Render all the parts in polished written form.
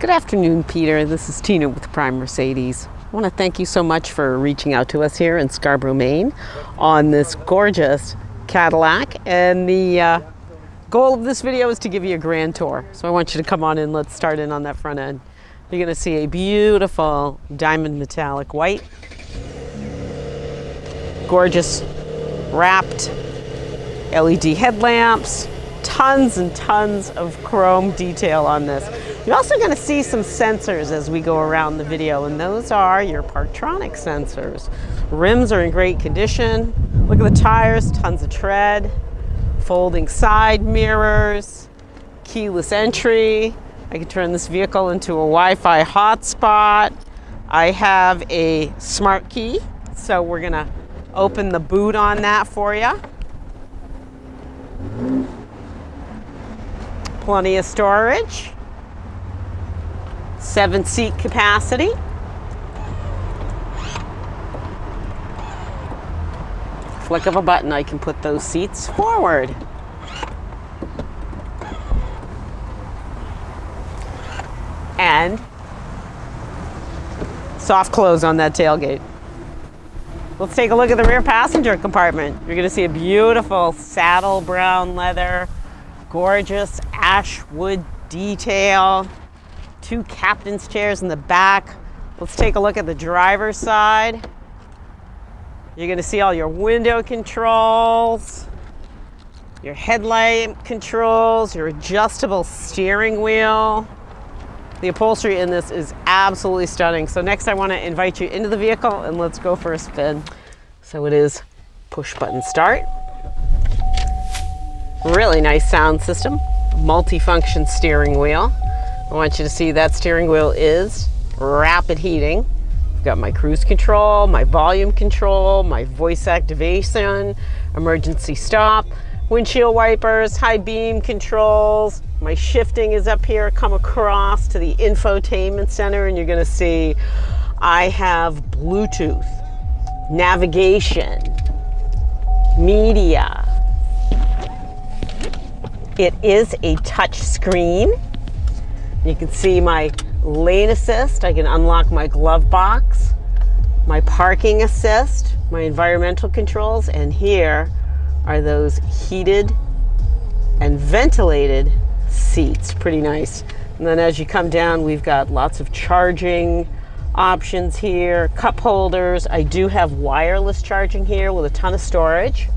Good afternoon, Peter. This is Tina with Prime Mercedes. I want to thank you so much for reaching out to us here in Scarborough, Maine on this gorgeous Cadillac. And the goal of this video is to give you a grand tour. So I want you to come on in. Let's start in on that front end. You're going to see a beautiful diamond metallic white. Gorgeous wrapped LED headlamps. Tons and tons of chrome detail on this. You're also going to see some sensors as we go around the video, and those are your Parktronic sensors. Rims are in great condition. Look at the tires, tons of tread, folding side mirrors, keyless entry. I can turn this vehicle into a Wi-Fi hotspot. I have a smart key, so we're going to open the boot on that for you. Plenty of storage, 7-seat capacity. Flick of a button, I can put those seats forward. And soft close on that tailgate. Let's take a look at the rear passenger compartment. You're going to see a beautiful saddle brown leather, gorgeous ash wood detail, 2 captain's chairs in the back. Let's take a look at the driver's side. You're going to see all your window controls, your headlight controls, your adjustable steering wheel. The upholstery in this is absolutely stunning. So next I want to invite you into the vehicle and let's go for a spin. So it is push button start. Really nice sound system, multi-function steering wheel. I want you to see that steering wheel is rapid heating. I've got my cruise control, my volume control, my voice activation, emergency stop, windshield wipers, high beam controls. My shifting is up here. Come across to the infotainment center and you're going to see I have Bluetooth, navigation, media. It is a touch screen. You can see my lane assist. I can unlock my glove box, my parking assist, my environmental controls, and here are those heated and ventilated seats. Pretty nice. And then as you come down, we've got lots of charging options here, cup holders. I do have wireless charging here with a ton of storage.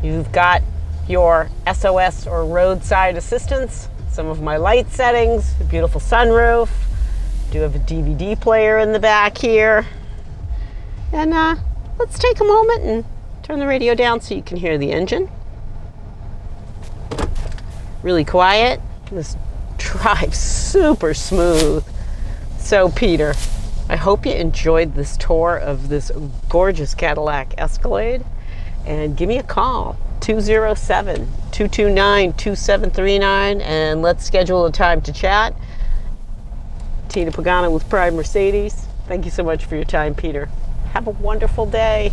You've got your SOS or roadside assistance, some of my light settings, a beautiful sunroof. Do have a DVD player in the back here. And let's take a moment and turn the radio down so you can hear the engine. Really quiet. This drives super smooth. So Peter, I hope you enjoyed this tour of this gorgeous Cadillac Escalade, and give me a call, 207-229-2739, and let's schedule a time to chat. Tina Pagano with Prime Mercedes. Thank you so much for your time, Peter. Have a wonderful day.